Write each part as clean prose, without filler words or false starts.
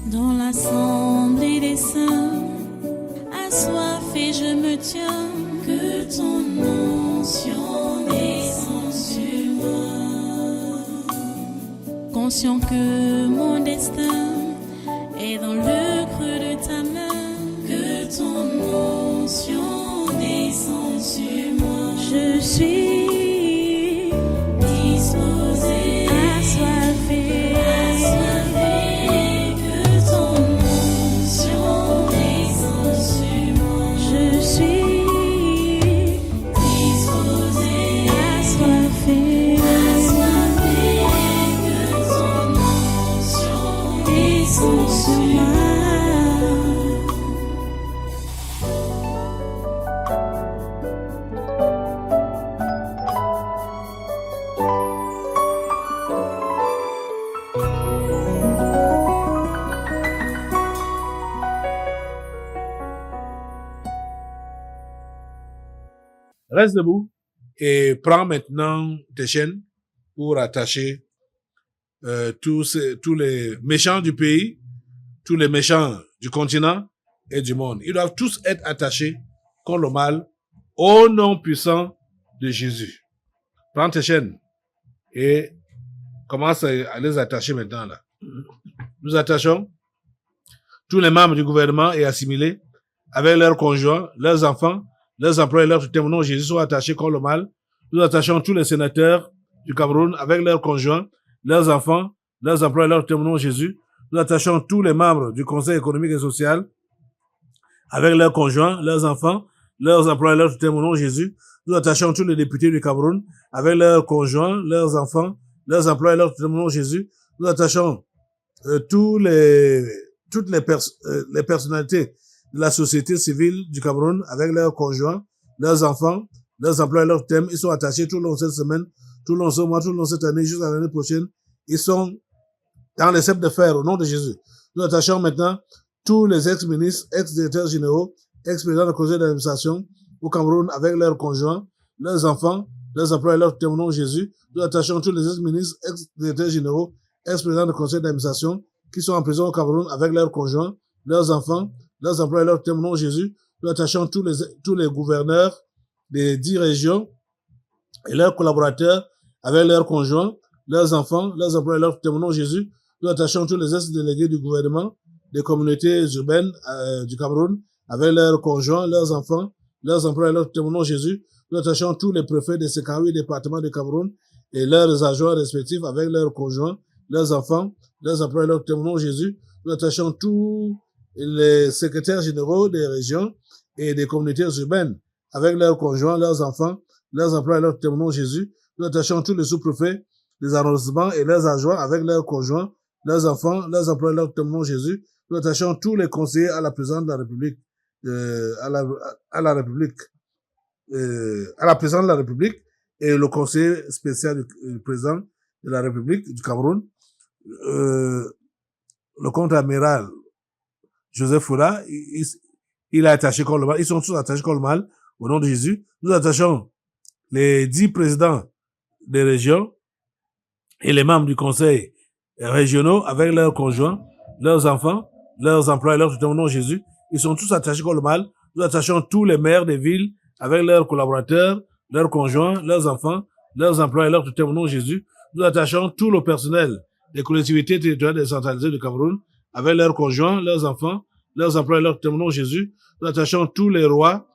Dans l'assemblée des saints, assoiffé je me tiens, que ton onction descende sur moi. Conscient que mon destin est dans le creux de ta main, que ton onction descende sur moi. Je suis disposé, assoiffé, que ton onction descende sur moi. Je suis disposé, assoiffé, que ton onction descende sur moi. Reste debout et prends maintenant tes chaînes pour attacher tous les méchants du pays, tous les méchants du continent et du monde. Ils doivent tous être attachés contre le mal au nom puissant de Jésus. Prends tes chaînes et commence à les attacher maintenant là. Nous attachons tous les membres du gouvernement et assimilés avec leurs conjoints, leurs enfants, leurs employés, leurs témoins, Jésus sont attachés contre le mal. Nous attachons tous les sénateurs du Cameroun avec leurs conjoints, leurs enfants, leurs employés, leurs témoins, Jésus. Nous attachons tous les membres du Conseil économique et social avec leurs conjoints, leurs enfants, leurs employés, leurs témoins, Jésus. Nous attachons tous les députés du Cameroun avec leurs conjoints, leurs enfants, leurs employés, leurs témoins, Jésus. Nous attachons toutes les personnalités de la société civile du Cameroun avec leurs conjoints, leurs enfants, leurs employés, leurs thèmes. Ils sont attachés tout le long de cette semaine, tout le long de ce mois, tout le long de cette année, jusqu'à l'année prochaine. Ils sont dans les ceps de fer au nom de Jésus. Nous attachons maintenant tous les ex-ministres, ex-directeurs généraux, ex-présidents de conseil d'administration au Cameroun avec leurs conjoints, leurs enfants, leurs employés, leurs thèmes au nom de Jésus. Nous attachons tous les ex-ministres, ex-directeurs généraux, ex-présidents de conseil d'administration qui sont en prison au Cameroun avec leurs conjoints, leurs enfants, leurs employés, leurs thèmes au nom de Jésus. Nous attachons tous les gouverneurs des 10 régions et leurs collaborateurs avec leurs conjoints, leurs enfants, leurs employés, leurs thèmes au nom de Jésus. Nous attachons tous les ex-délégués du gouvernement des communautés urbaines du Cameroun avec leurs conjoints, leurs enfants, leurs employés, leurs thèmes au nom de Jésus. Nous attachons tous les préfets des 58 départements du Cameroun et leurs adjoints respectifs avec leurs conjoints, leurs enfants, leurs employés, leurs thèmes au nom de Jésus. Nous attachons tous les secrétaires généraux des régions et des communautés urbaines avec leurs conjoints, leurs enfants, leurs employés, leurs thèmes au nom de Jésus. Nous attachons tous les sous-préfets des arrondissements et leurs adjoints avec leurs conjoints, leurs enfants, leurs employés, leurs thèmes au nom de Jésus. Nous attachons tous les conseillers à la présidence de la République, à la présidence de la République et le conseiller spécial du président de la République du Cameroun, le contre-amiral Joseph Foula, il est attaché contre le mal. Ils sont tous attachés contre le mal au nom de Jésus. Nous attachons les 10 présidents des régions et les membres du conseil régionaux avec leurs conjoints, leurs enfants, leurs employés, leurs tuteurs au nom de Jésus. Ils sont tous attachés contre le mal. Nous attachons tous les maires des villes avec leurs collaborateurs, leurs conjoints, leurs enfants, leurs employés, leurs tuteurs au nom de Jésus. Nous attachons tout le personnel des collectivités territoriales décentralisées du Cameroun avec leurs conjoints, leurs enfants, leurs employés, leurs tuteurs au nom de Jésus. Nous attachons tous les rois,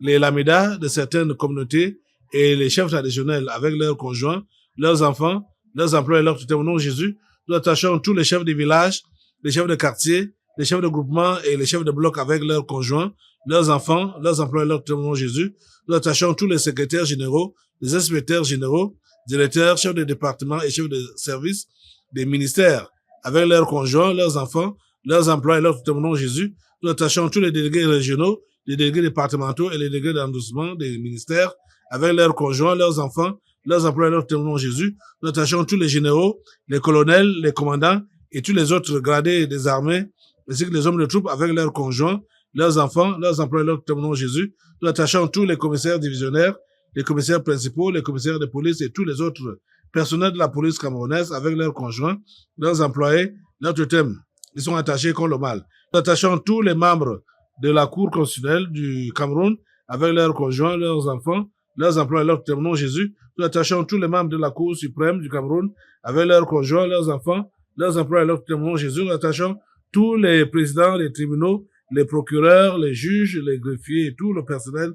les lamédas de certaines communautés et les chefs traditionnels avec leurs conjoints, leurs enfants, leurs employés, leurs tuteurs au nom de Jésus. Nous attachons tous les chefs de village, les chefs de quartier, les chefs de groupement et les chefs de bloc avec leurs conjoints, leurs enfants, leurs employés, leurs tuteurs au nom de Jésus. Nous attachons tous les secrétaires généraux, les inspecteurs généraux, directeurs, chefs de département et chefs de service des ministères avec leurs conjoints, leurs enfants, leurs employés, leurs tuteurs au nom de Jésus. Nous attachons tous les délégués régionaux, les délégués départementaux et les délégués d'arrondissement des ministères avec leurs conjoints, leurs enfants, leurs employés, leurs tuteurs au nom de Jésus. Nous attachons tous les généraux, les colonels, les commandants et tous les autres gradés des armées, ainsi que les hommes de troupes avec leurs conjoints, leurs enfants, leurs employés, leurs tuteurs au nom de Jésus. Nous attachons tous les commissaires divisionnaires, les commissaires principaux, les commissaires de police et tous les autres personnels de la police camerounaise avec leurs conjoints, leurs employés, leurs tuteurs ils sont attachés contre le mal. Nous attachons tous les membres de la Cour constitutionnelle du Cameroun avec leurs conjoints, leurs enfants, leurs emplois et leurs témoins, Jésus. Nous attachons tous les membres de la Cour suprême du Cameroun avec leurs conjoints, leurs enfants, leurs emplois et leurs témoins, Jésus. Nous attachons tous les présidents des tribunaux, les procureurs, les juges, les greffiers et tout le personnel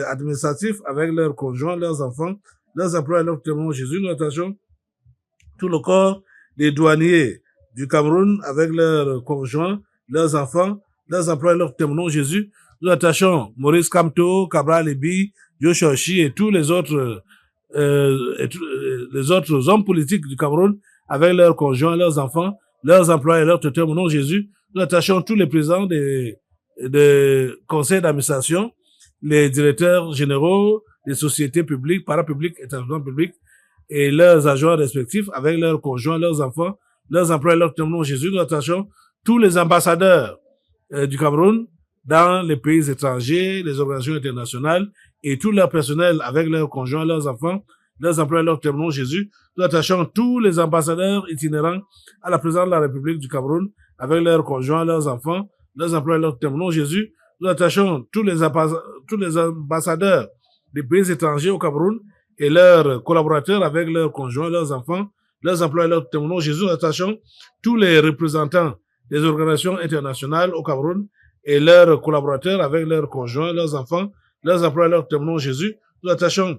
administratif avec leurs conjoints, leurs enfants, leurs emplois et leurs témoins, Jésus. Nous attachons tout le corps des douaniers du Cameroun avec leurs conjoints, leurs enfants, leurs emplois et leurs témoins, Jésus. Nous attachons Maurice Kamto, Cabral Ebi, Joshua Chi et tous les autres hommes politiques du Cameroun avec leurs conjoints, leurs enfants, leurs emplois et leurs témoins, Jésus. Nous attachons tous les présidents des conseils d'administration, les directeurs généraux des sociétés publiques, parapubliques, établissements publics et leurs agents respectifs avec leurs conjoints, leurs enfants, leurs emplois et leurs témoins, Jésus. Nous attachons tous les ambassadeurs du Cameroun dans les pays étrangers, les organisations internationales et tout leur personnel avec leurs conjoints, leurs enfants, leurs emplois et leurs témoins, Jésus. Nous attachons tous les ambassadeurs itinérants à la présidence de la République du Cameroun avec leurs conjoints, leurs enfants, leurs emplois et leurs témoins, Jésus. Nous attachons tous les ambassadeurs des pays étrangers au Cameroun et leurs collaborateurs avec leurs conjoints, leurs enfants, leurs emplois et leurs témoins, Jésus. Nous attachons tous les représentants des organisations internationales au Cameroun et leurs collaborateurs avec leurs conjoints, leurs enfants, leurs emplois et leurs témoins, Jésus. Nous attachons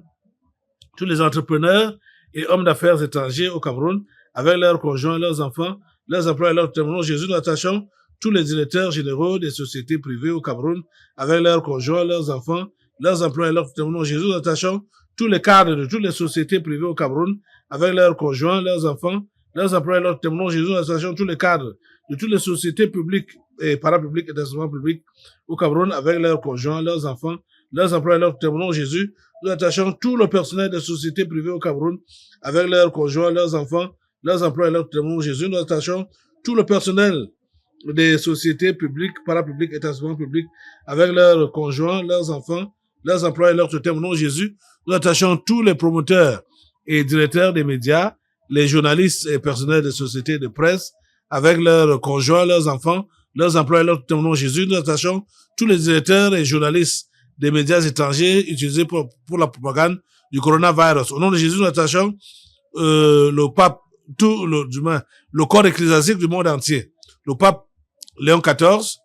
tous les entrepreneurs et hommes d'affaires étrangers au Cameroun avec leurs conjoints, leurs enfants, leurs emplois et leurs témoins, Jésus. Nous attachons tous les directeurs généraux des sociétés privées au Cameroun avec leurs conjoints, leurs enfants, leurs emplois et leurs témoins, Jésus. Nous attachons tous les cadres de toutes les sociétés privées au Cameroun avec leurs conjoints, leurs enfants, leurs emplois et leurs témoins, Jésus. Nous attachons tous les cadres de toutes les sociétés publiques et parapubliques et d'établissements publics au Cameroun avec leurs conjoints, leurs enfants, leurs emplois et leurs témoins, Jésus. Nous attachons tout le personnel des sociétés privées au Cameroun avec leurs conjoints, leurs enfants, leurs emplois et leurs témoins, Jésus. Nous attachons tout le personnel des sociétés publiques, parapubliques et établissements publics avec leurs conjoints, leurs enfants, leurs emplois et leurs témoins, Jésus. Nous attachons tous les promoteurs et directeurs des médias, les journalistes et personnels des sociétés de presse avec leurs conjoints, leurs enfants, leurs emplois et leurs témoins, Jésus. Nous attachons tous les directeurs et journalistes des médias étrangers utilisés pour la propagande du coronavirus. Au nom de Jésus, nous attachons le pape, le corps ecclésiastique du monde entier. Le pape Léon XIV,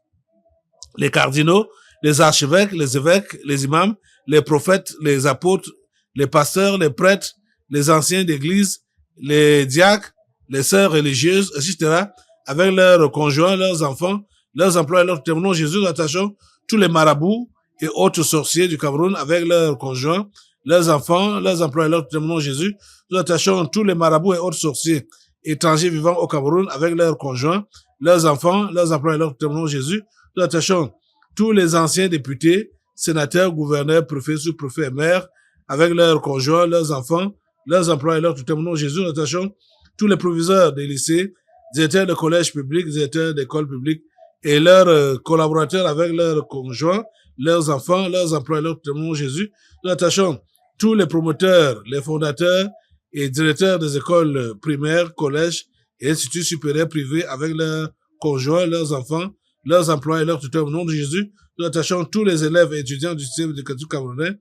les cardinaux, les archevêques, les évêques, les imams, les prophètes, les apôtres, les pasteurs, les prêtres, les anciens d'église, les diacres, les sœurs religieuses, etc., avec leurs conjoints, leurs enfants, leurs emplois et leurs témoins, Jésus. Nous attachons tous les marabouts et autres sorciers du Cameroun avec leurs conjoints, leurs enfants, leurs emplois et leurs témoins, Jésus. Nous attachons tous les marabouts et autres sorciers étrangers vivant au Cameroun avec leurs conjoints, leurs enfants, leurs emplois et leurs témoins, Jésus. Nous attachons tous les anciens députés, sénateurs, gouverneurs, préfets, sous-préfets et maires avec leurs conjoints, leurs enfants, leurs emplois et leurs témoins, Jésus. Nous attachons tous les proviseurs des lycées, directeurs de collèges publics, directeurs d'écoles publiques et leurs collaborateurs avec leurs conjoints, leurs enfants, leurs emplois et leurs témoins, Jésus. Nous attachons tous les promoteurs, les fondateurs et directeurs des écoles primaires, collèges et instituts supérieurs privés avec leurs conjoints, leurs enfants, leurs emplois et leurs tuteurs au nom de Jésus. Nous attachons tous les élèves et étudiants du système éducatif camerounais,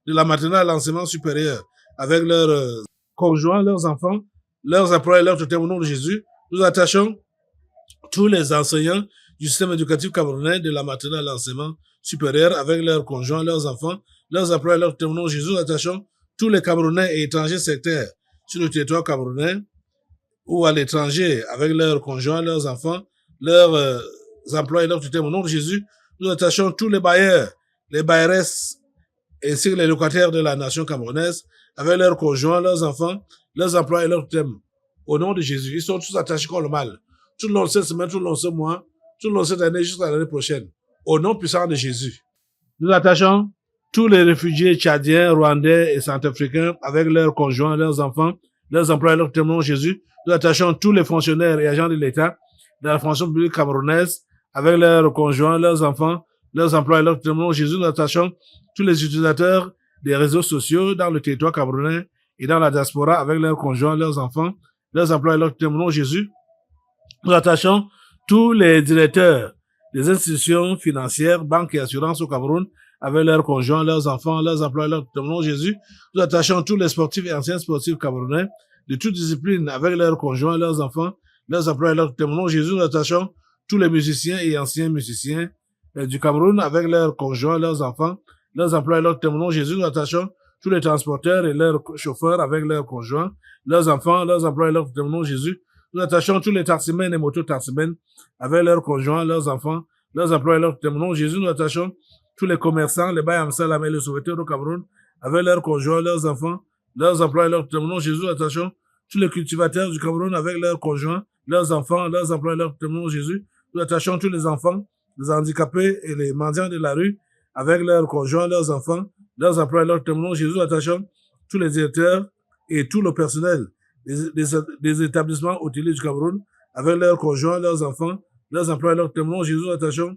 de la maternelle à l'enseignement supérieur, avec leurs conjoints, leurs enfants, leurs emplois et leurs tuteurs au nom de Jésus. Nous attachons tous les enseignants du système éducatif camerounais, de la maternelle à l'enseignement supérieur, avec leurs conjoints, leurs enfants, leurs emplois et leurs tuteurs au nom de Jésus. Nous attachons tous les Camerounais et étrangers sectaires sur le territoire camerounais ou à l'étranger, avec leurs conjoints, leurs enfants, leurs emplois et leurs tuteurs au nom de Jésus. Nous attachons tous les bailleurs, les bailleresses, ainsi que les locataires de la nation camerounaise, avec leurs conjoints, leurs enfants, leurs emplois et leurs tuteurs au nom de Jésus. Ils sont tous attachés contre le mal. Tout le long de cette semaine, tout le long de ce mois, tout le long de cette année, jusqu'à l'année prochaine. Au nom puissant de Jésus. Nous attachons tous les réfugiés tchadiens, rwandais et centrafricains avec leurs conjoints, leurs enfants, leurs emplois et leurs témoins, Jésus. Nous attachons tous les fonctionnaires et agents de l'État de la fonction publique camerounaise avec leurs conjoints, leurs enfants, leurs emplois et leurs témoins, Jésus. Nous attachons tous les utilisateurs des réseaux sociaux dans le territoire camerounais et dans la diaspora avec leurs conjoints, leurs enfants, leurs emplois et leurs témoins, Jésus. Nous attachons tous les directeurs des institutions financières, banques et assurances au Cameroun, avec leurs conjoints, leurs enfants, leurs employés, leurs témoins Jésus. Nous attachons tous les sportifs et anciens sportifs camerounais de toute discipline avec leurs conjoints, leurs enfants, leurs employés, leurs témoins Jésus. Nous attachons tous les musiciens et anciens musiciens du Cameroun avec leurs conjoints, leurs enfants, leurs employés, leurs témoins Jésus. Nous attachons tous les transporteurs et leurs chauffeurs avec leurs conjoints, leurs enfants, leurs employés, leurs témoins Jésus. Nous attachons tous les taximens et moto-taximens avec leurs conjoints, leurs enfants, leurs employés, leurs témoins Jésus. Nous attachons tous les commerçants, les bails Amsalam et les sauveteurs au Cameroun avec leurs conjoints, leurs enfants, leurs employés, leurs témoins Jésus. Nous attachons tous les cultivateurs du Cameroun avec leurs conjoints, leurs enfants, leurs employés, leurs témoins Jésus. Nous attachons tous les enfants, les handicapés et les mendiants de la rue avec leurs conjoints, leurs enfants, leurs employés, leurs témoins Jésus. Nous attachons tous les directeurs et tout le personnel des établissements hôteliers du Cameroun avec leurs conjoints, leurs enfants, leurs employés, leurs témoins Jésus. Nous attachons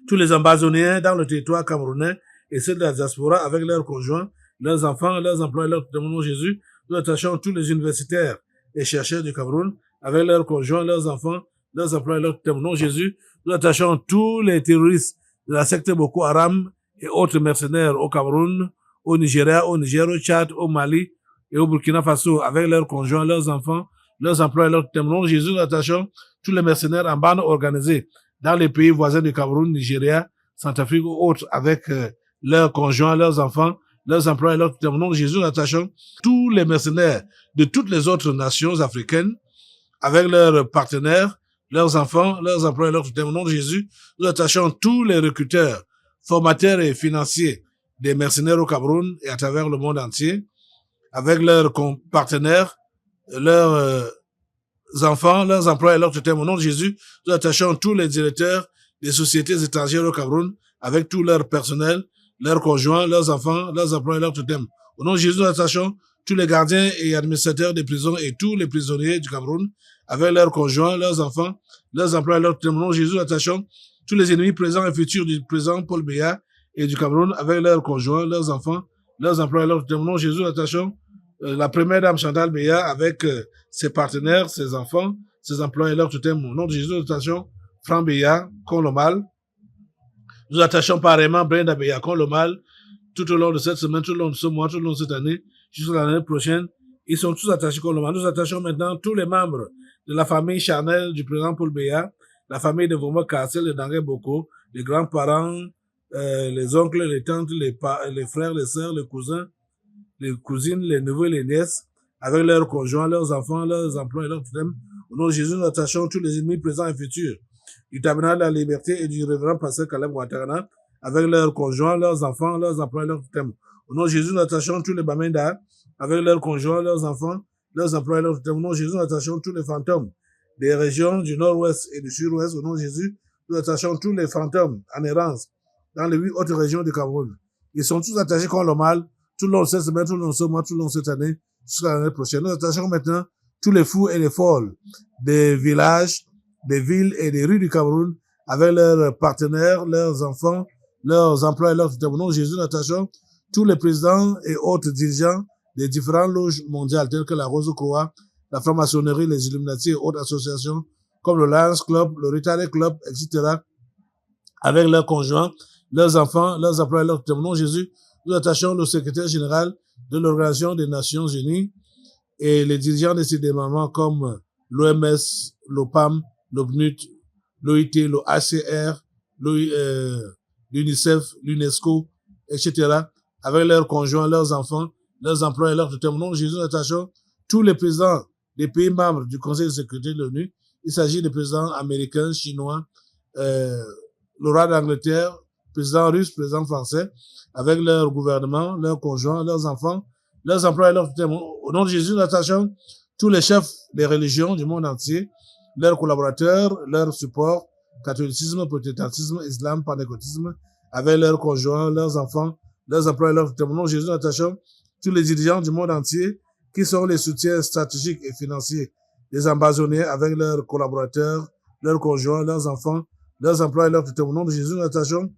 tous les ambazoniens dans le territoire camerounais et ceux de la diaspora avec leurs conjoints, leurs enfants, leurs employés, leurs témoins Jésus. Nous attachons tous les universitaires et chercheurs du Cameroun avec leurs conjoints, leurs enfants, leurs employés, leurs témoins Jésus. Nous attachons tous les terroristes de la secte Boko Haram et autres mercenaires au Cameroun, au Nigeria, au Niger, au Tchad, au Mali et au Burkina Faso avec leurs conjoints, leurs enfants, leurs employés, leurs témoins Jésus. Nous attachons tous les mercenaires en bande organisée dans les pays voisins du Cameroun, Nigeria, Centrafrique ou autres avec leurs conjoints, leurs enfants, leurs employés, leurs témoins Jésus. Nous attachons tous les mercenaires de toutes les autres nations africaines avec leurs partenaires, leurs enfants, leurs employés, leurs témoins Jésus. Nous attachons tous les recruteurs, formateurs et financiers des mercenaires au Cameroun et à travers le monde entier avec leurs partenaires, leurs enfants, leurs employés, leurs témoins. Au nom de Jésus, nous attachons tous les directeurs des sociétés étrangères au Cameroun avec tout leur personnel, leurs conjoints, leurs enfants, leurs employés, leurs témoins. Au nom de Jésus, nous attachons tous les gardiens et administrateurs des prisons et tous les prisonniers du Cameroun avec leurs conjoints, leurs enfants, leurs employés, leurs témoins. Au nom de Jésus, nous attachons tous les ennemis présents et futurs du président Paul Biya et du Cameroun avec leurs conjoints, leurs enfants, leurs employés, leurs témoins. Au nom de Jésus, nous attachons la première dame Chantal Biya avec ses partenaires, ses enfants, ses employés, leurs témoins. Au nom de Jésus, nous attachons Franck Biya, Conlomal. Nous attachons pareillement Brenda Biya, Conlomal, tout au long de cette semaine, tout au long de ce mois, tout au long de cette année, jusqu'à l'année prochaine. Ils sont tous attachés Conlomal. Nous attachons maintenant tous les membres de la famille charnelle du président Paul Biya, la famille de Vomo Kassel, de Dangé Boko, les grands-parents, les oncles, les tantes, les frères, les sœurs, les cousins, les cousines, les neveux et les nièces, avec leurs conjoints, leurs enfants, leurs emplois et leurs thèmes. Au nom de Jésus, nous attachons tous les ennemis présents et futurs du tabernacle de la liberté et du révérend pasteur Caleb Ouattara, avec leurs conjoints, leurs enfants, leurs emplois et leurs thèmes. Au nom de Jésus, nous attachons tous les Bamenda, avec leurs conjoints, leurs enfants, leurs emplois et leurs thèmes. Au nom de Jésus, nous attachons tous les fantômes des régions du nord-ouest et du sud-ouest. Au nom de Jésus, nous attachons tous les fantômes en errance dans les 8 autres régions du Cameroun. Ils sont tous attachés contre le mal, tout le long de cette semaine, tout le long de ce mois, tout le long de cette année, jusqu'à l'année prochaine. Nous attachons maintenant tous les fous et les folles des villages, des villes et des rues du Cameroun avec leurs partenaires, leurs enfants, leurs emplois et leurs tuteurs. Au nom de Jésus, nous attachons tous les présidents et autres dirigeants des différentes loges mondiales telles que la Rose Croix, la franc-maçonnerie, les Illuminati et autres associations comme le Lions Club, le Rotary Club, etc. avec leurs conjoints, leurs enfants, leurs emplois et leurs tuteurs. Au nom de Jésus, nous attachons le secrétaire général de l'Organisation des Nations Unies et les dirigeants de ces démembrements comme l'OMS, l'OPAM, l'OPNUD, l'OIT, l'OHCR, l'UNICEF, l'UNESCO, etc., avec leurs conjoints, leurs enfants, leurs emplois et leurs tuteurs. Au nom de Jésus, nous attachons tous les présidents des pays membres du Conseil de sécurité de l'ONU. Il s'agit des présidents américains, chinois, le roi d'Angleterre, président russe, président français, avec leur gouvernement, leurs conjoints, leurs enfants, leurs emplois et leurs tuteurs. Au nom de Jésus, nous attachons tous les chefs des religions du monde entier, leurs collaborateurs, leur support, catholicisme, protestantisme, islam, pentecôtisme, avec leurs conjoints, leurs enfants, leurs emplois et leurs tuteurs. Au nom de Jésus, nous attachons tous les dirigeants du monde entier qui sont les soutiens stratégiques et financiers des ambazoniens avec leurs collaborateurs, leurs conjoints, leurs enfants, leurs emplois et leurs tuteurs. Au nom de Jésus, nous attachons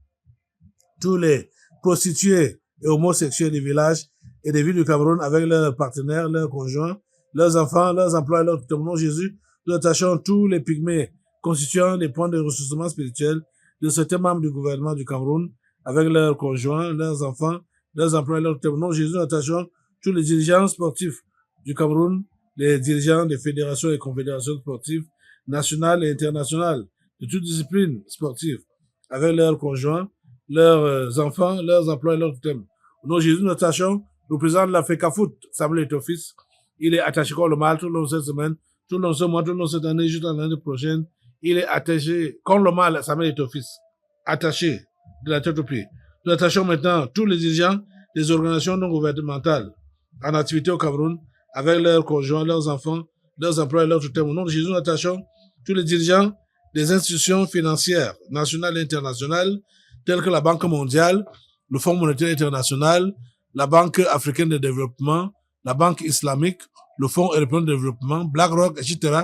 tous les prostituées et homosexuels des villages et des villes du Cameroun avec leurs partenaires, leurs conjoints, leurs enfants, leurs emplois et leurs tuteurs. Au nom de Jésus, nous attachons tous les pygmées constituant des points de ressourcement spirituel de certains membres du gouvernement du Cameroun avec leurs conjoints, leurs enfants, leurs employés, leurs témoins. Au nom de Jésus, nous attachons tous les dirigeants sportifs du Cameroun, les dirigeants des fédérations et confédérations sportives nationales et internationales de toutes disciplines sportives avec leurs conjoints, leurs enfants, leurs employés, leurs thèmes. Au nom de Jésus, nous attachons le président de la FECAFOOT, Samuel Eto'o-Fils. Il est attaché comme le mal tout le long de cette semaine, tout le long de ce mois, tout le long de cette année, jusqu'à l'année prochaine. Il est attaché comme le mal, Samuel Eto'o-Fils. Attaché de la tête aux pieds. Nous attachons maintenant tous les dirigeants des organisations non gouvernementales en activité au Cameroun avec leurs conjoints, leurs enfants, leurs employés, leurs tutelles. Au nom de Jésus, nous attachons tous les dirigeants des institutions financières nationales et internationales telles que la Banque mondiale, le Fonds monétaire international, la Banque africaine de développement, la Banque islamique, le Fonds européen de développement, BlackRock, etc.,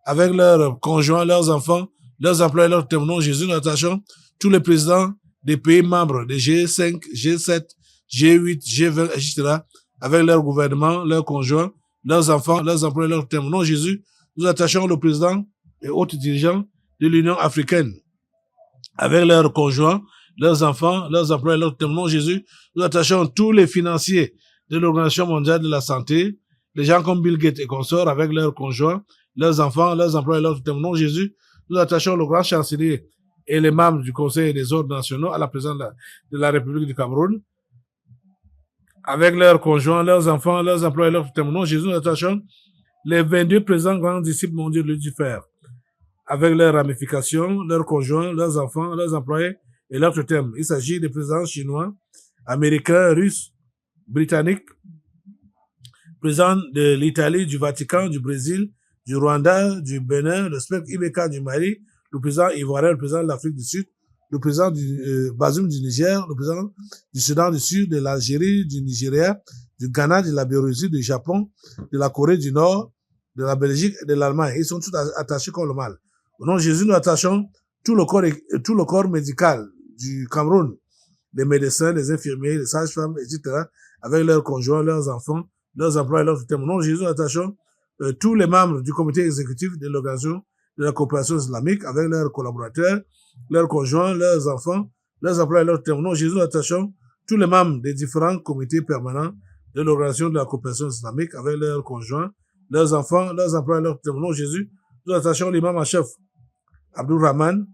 avec leurs conjoints, leurs enfants, leurs employés, leurs tutelles. Au nom de Jésus, nous attachons tous les présidents des pays membres des G5, G7, G8, G20, etc., avec leur gouvernement, leurs conjoints, leurs enfants, leurs employés, leurs thèmes. Au nom de Jésus, nous attachons le président et autres dirigeants de l'Union africaine, avec leurs conjoints, leurs enfants, leurs employés, leurs thèmes. Au nom de Jésus, nous attachons tous les financiers de l'Organisation mondiale de la santé, les gens comme Bill Gates et consorts, avec leurs conjoints, leurs enfants, leurs employés, leurs thèmes. Au nom de Jésus, nous attachons le grand chancelier et les membres du Conseil des ordres nationaux à la présidence de la République du Cameroun, avec leurs conjoints, leurs enfants, leurs employés, leurs témoins. Jésus, nous attachons les 22 présents grands disciples mondiaux de Lucifer, avec leurs ramifications, leurs conjoints, leurs enfants, leurs employés et leurs thèmes. Il s'agit des présidents chinois, américains, russes, britanniques, présidents de l'Italie, du Vatican, du Brésil, du Rwanda, du Bénin, le spectre Ibeka du Mali, le président ivoirien, le président de l'Afrique du Sud, le président du Bazoum du Niger, le président du Soudan du Sud, de l'Algérie, du Nigeria, du Ghana, de la Biélorussie, du Japon, de la Corée du Nord, de la Belgique et de l'Allemagne. Ils sont tous attachés comme le mal. Au nom de Jésus, nous attachons tout le corps médical du Cameroun, les médecins, les infirmiers, les sages-femmes, etc., avec leurs conjoints, leurs enfants, leurs employés, leurs tutelles. Au nom de Jésus, nous attachons tous les membres du comité exécutif de l'organisation de la coopération islamique avec leurs collaborateurs, leurs conjoints, leurs enfants, leurs employés, leurs tutelles. Au nom de Jésus, nous attachons tous les membres des différents comités permanents de l'organisation de la coopération islamique avec leurs conjoints, leurs enfants, leurs employés, leurs tutelles. Au nom de Jésus, nous attachons l'imam en chef, Abdul Rahman,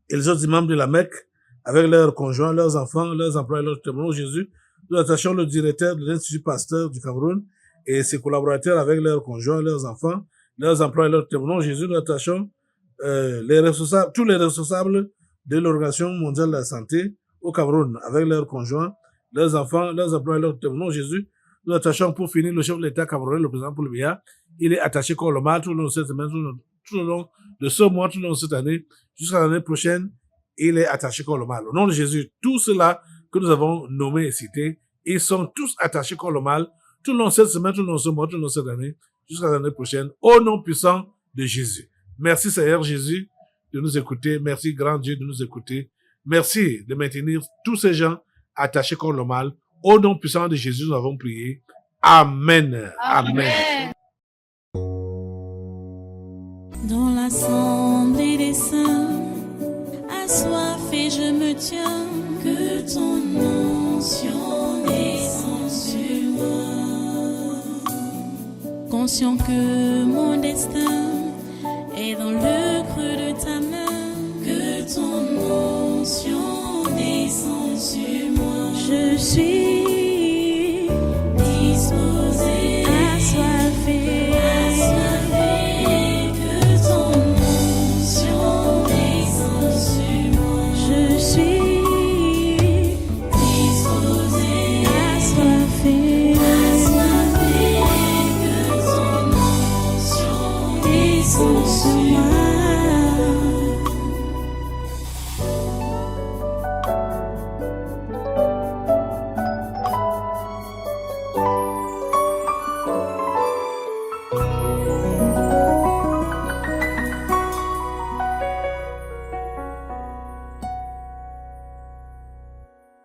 et les autres imams de la Mecque avec leurs conjoints, leurs enfants, leurs employés, leurs tutelles. Au nom de Jésus, nous attachons le directeur de l'Institut Pasteur du Cameroun et ses collaborateurs avec leurs conjoints, leurs enfants, leurs employés, leurs tutelles. Au nom de Jésus, nous attachons tous les responsables de l'Organisation mondiale de la santé au Cameroun avec leurs conjoints, leurs enfants, leurs employés, leurs tutelles. Au nom de Jésus, nous attachons pour finir le chef de l'État camerounais, le président Paul Biya. Il est attaché comme le mal tout le long de cette semaine, tout le long de ce mois, tout le long de cette année, jusqu'à l'année prochaine. Il est attaché comme le mal. Au nom de Jésus, tout cela que nous avons nommé et cité, ils sont tous attachés comme le mal tout le long de cette semaine, tout le long de ce mois, tout le long de cette année, jusqu'à l'année prochaine, au nom puissant de Jésus. Merci Seigneur Jésus de nous écouter. Merci grand Dieu de nous écouter. Merci de maintenir tous ces gens attachés contre le mal. Au nom puissant de Jésus, nous avons prié. Amen. Amen. Dans l'assemblée des saints, assoiffé je me tiens, que ton onction descende sur moi. Conscient que mon destin